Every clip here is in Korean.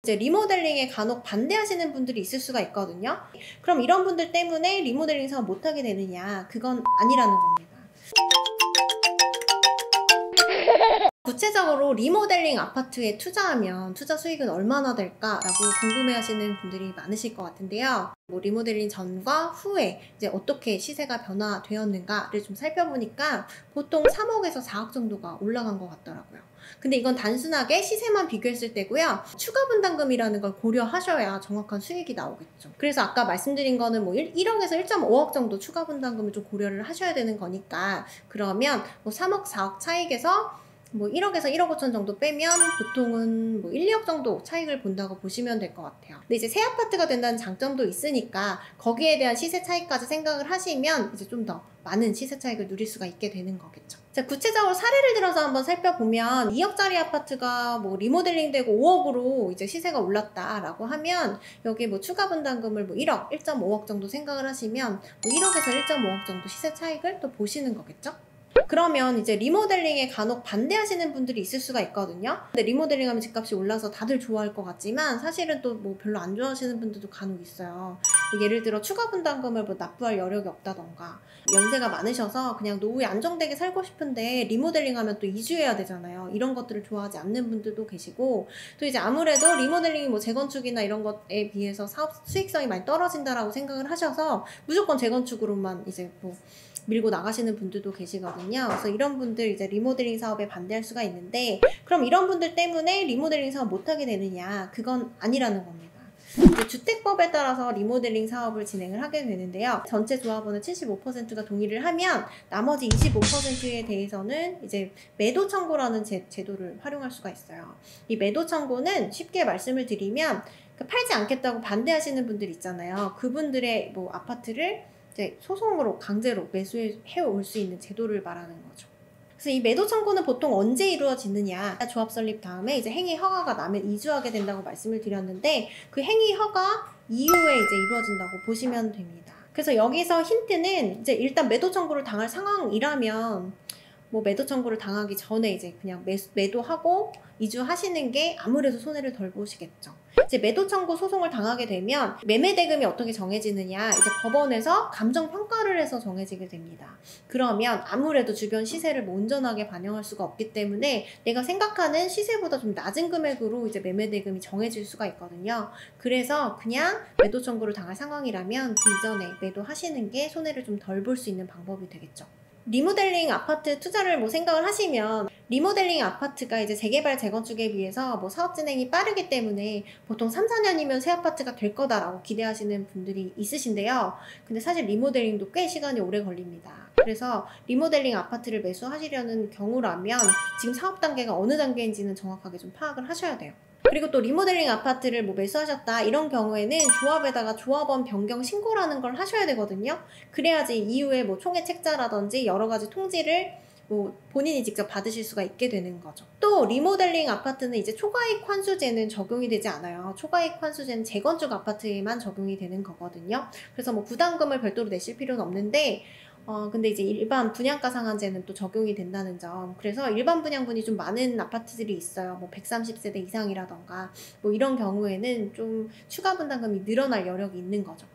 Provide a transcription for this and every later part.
이제 리모델링에 간혹 반대하시는 분들이 있을 수가 있거든요. 그럼 이런 분들 때문에 리모델링 사업 못하게 되느냐? 그건 아니라는 겁니다. 구체적으로 리모델링 아파트에 투자하면 투자 수익은 얼마나 될까라고 궁금해하시는 분들이 많으실 것 같은데요. 리모델링 전과 후에 이제 어떻게 시세가 변화되었는가를 좀 살펴보니까 보통 3억에서 4억 정도가 올라간 것 같더라고요. 근데 이건 단순하게 시세만 비교했을 때고요. 추가 분담금이라는 걸 고려하셔야 정확한 수익이 나오겠죠. 그래서 아까 말씀드린 거는 1억에서 1.5억 정도 추가 분담금을 좀 고려를 하셔야 되는 거니까, 그러면 3억, 4억 차익에서 1억에서 1억 5천 정도 빼면 보통은 1, 2억 정도 차익을 본다고 보시면 될 것 같아요. 근데 이제 새 아파트가 된다는 장점도 있으니까 거기에 대한 시세 차익까지 생각을 하시면 이제 좀 더 많은 시세 차익을 누릴 수가 있게 되는 거겠죠. 자, 구체적으로 사례를 들어서 한번 살펴보면 2억짜리 아파트가 리모델링 되고 5억으로 이제 시세가 올랐다라고 하면 여기 추가 분담금을 1억, 1.5억 정도 생각을 하시면 1억에서 1.5억 정도 시세 차익을 또 보시는 거겠죠. 그러면 이제 리모델링에 간혹 반대하시는 분들이 있을 수가 있거든요. 근데 리모델링 하면 집값이 올라서 다들 좋아할 것 같지만 사실은 또 별로 안 좋아하시는 분들도 간혹 있어요. 예를 들어 추가 분담금을 납부할 여력이 없다던가, 연세가 많으셔서 그냥 노후에 안정되게 살고 싶은데 리모델링 하면 또 이주해야 되잖아요. 이런 것들을 좋아하지 않는 분들도 계시고, 또 이제 아무래도 리모델링이 재건축이나 이런 것에 비해서 사업 수익성이 많이 떨어진다라고 생각을 하셔서 무조건 재건축으로만 이제 밀고 나가시는 분들도 계시거든요. 그래서 이런 분들 이제 리모델링 사업에 반대할 수가 있는데, 그럼 이런 분들 때문에 리모델링 사업 못하게 되느냐? 그건 아니라는 겁니다. 주택법에 따라서 리모델링 사업을 진행을 하게 되는데요. 전체 조합원의 75%가 동의를 하면 나머지 25%에 대해서는 이제 매도 청구라는 제도를 활용할 수가 있어요. 이 매도 청구는 쉽게 말씀을 드리면 팔지 않겠다고 반대하시는 분들 있잖아요. 그분들의 아파트를 이제 소송으로 강제로 매수해 올 수 있는 제도를 말하는 거죠. 그래서 이 매도 청구는 보통 언제 이루어지느냐? 조합 설립 다음에 이제 행위 허가가 나면 이주하게 된다고 말씀을 드렸는데, 그 행위 허가 이후에 이제 이루어진다고 보시면 됩니다. 그래서 여기서 힌트는 이제 일단 매도 청구를 당할 상황이라면 매도 청구를 당하기 전에 이제 그냥 매도하고 이주하시는 게 아무래도 손해를 덜 보시겠죠. 이제 매도 청구 소송을 당하게 되면 매매 대금이 어떻게 정해지느냐, 이제 법원에서 감정 평가를 해서 정해지게 됩니다. 그러면 아무래도 주변 시세를 온전하게 반영할 수가 없기 때문에 내가 생각하는 시세보다 좀 낮은 금액으로 이제 매매 대금이 정해질 수가 있거든요. 그래서 그냥 매도 청구를 당할 상황이라면 그 이전에 매도하시는 게 손해를 좀 덜 볼 수 있는 방법이 되겠죠. 리모델링 아파트 투자를 생각을 하시면, 리모델링 아파트가 이제 재개발 재건축에 비해서 사업 진행이 빠르기 때문에 보통 3, 4년이면 새 아파트가 될 거다라고 기대하시는 분들이 있으신데요. 근데 사실 리모델링도 꽤 시간이 오래 걸립니다. 그래서 리모델링 아파트를 매수하시려는 경우라면 지금 사업 단계가 어느 단계인지는 정확하게 좀 파악을 하셔야 돼요. 그리고 또 리모델링 아파트를 매수하셨다 이런 경우에는 조합에다가 조합원 변경 신고라는 걸 하셔야 되거든요. 그래야지 이후에 총회 책자라든지 여러 가지 통지를 본인이 직접 받으실 수가 있게 되는 거죠. 또 리모델링 아파트는 이제 초과이익 환수제는 적용이 되지 않아요. 초과이익 환수제는 재건축 아파트에만 적용이 되는 거거든요. 그래서 부담금을 별도로 내실 필요는 없는데, 근데 이제 일반 분양가 상한제는 또 적용이 된다는 점. 그래서 일반 분양분이 좀 많은 아파트들이 있어요. 130세대 이상이라던가 이런 경우에는 좀 추가 분담금이 늘어날 여력이 있는 거죠.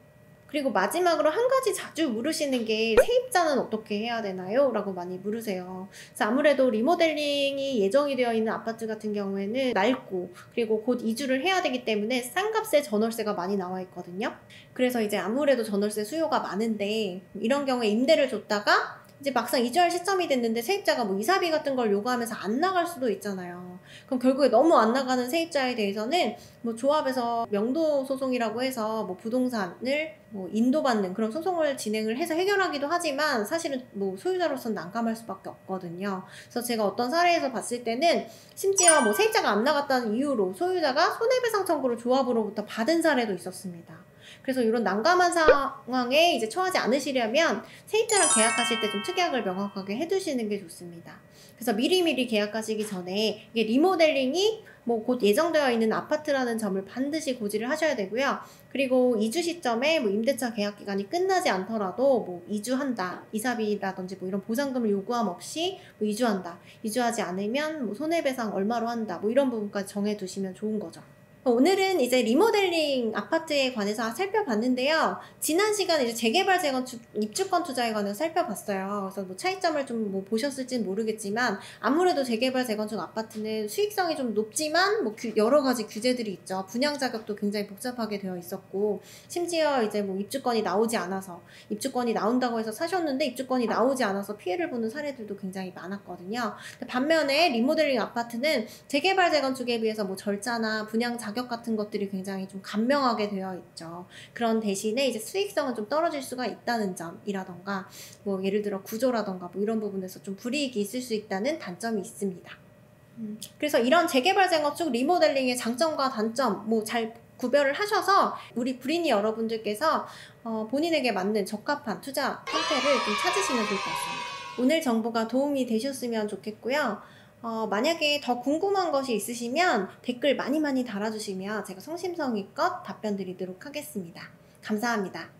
그리고 마지막으로 한 가지 자주 물으시는 게, 세입자는 어떻게 해야 되나요? 라고 많이 물으세요. 그래서 아무래도 리모델링이 예정이 되어 있는 아파트 같은 경우에는 낡고 그리고 곧 이주를 해야 되기 때문에 싼값에 전월세가 많이 나와 있거든요. 그래서 이제 아무래도 전월세 수요가 많은데, 이런 경우에 임대를 줬다가 이제 막상 이주할 시점이 됐는데 세입자가 이사비 같은 걸 요구하면서 안 나갈 수도 있잖아요. 그럼 결국에 너무 안 나가는 세입자에 대해서는 조합에서 명도 소송이라고 해서 부동산을 인도받는 그런 소송을 진행을 해서 해결하기도 하지만, 사실은 소유자로서는 난감할 수밖에 없거든요. 그래서 제가 어떤 사례에서 봤을 때는 심지어 세입자가 안 나갔다는 이유로 소유자가 손해배상 청구를 조합으로부터 받은 사례도 있었습니다. 그래서 이런 난감한 상황에 이제 처하지 않으시려면 세입자랑 계약하실 때 좀 특약을 명확하게 해두시는 게 좋습니다. 그래서 미리미리 계약하시기 전에 이게 리모델링이 곧 예정되어 있는 아파트라는 점을 반드시 고지를 하셔야 되고요. 그리고 이주 시점에 임대차 계약 기간이 끝나지 않더라도 이주한다, 이사비라든지 이런 보상금을 요구함 없이 이주한다, 이주하지 않으면 손해배상 얼마로 한다, 이런 부분까지 정해두시면 좋은 거죠. 오늘은 이제 리모델링 아파트에 관해서 살펴봤는데요. 지난 시간에 이제 재개발, 재건축, 입주권 투자에 관해서 살펴봤어요. 그래서 뭐 차이점을 좀 뭐 보셨을지는 모르겠지만 아무래도 재개발, 재건축 아파트는 수익성이 좀 높지만 뭐 여러 가지 규제들이 있죠. 분양 자격도 굉장히 복잡하게 되어 있었고, 심지어 이제 뭐 입주권이 나오지 않아서, 입주권이 나온다고 해서 사셨는데 입주권이 나오지 않아서 피해를 보는 사례들도 굉장히 많았거든요. 반면에 리모델링 아파트는 재개발, 재건축에 비해서 뭐 절차나 분양 자격 같은 것들이 굉장히 좀 간명하게 되어 있죠. 그런 대신에 이제 수익성은 좀 떨어질 수가 있다는 점이라던가, 뭐 예를 들어 구조라던가 뭐 이런 부분에서 좀 불이익이 있을 수 있다는 단점이 있습니다. 그래서 이런 재개발, 재건축, 리모델링의 장점과 단점 뭐 잘 구별을 하셔서 우리 브리니 여러분들께서 본인에게 맞는 적합한 투자 형태를 좀 찾으시면 좋을 것 같습니다. 오늘 정보가 도움이 되셨으면 좋겠고요. 만약에 더 궁금한 것이 있으시면 댓글 많이 달아주시면 제가 성심성의껏 답변 드리도록 하겠습니다. 감사합니다.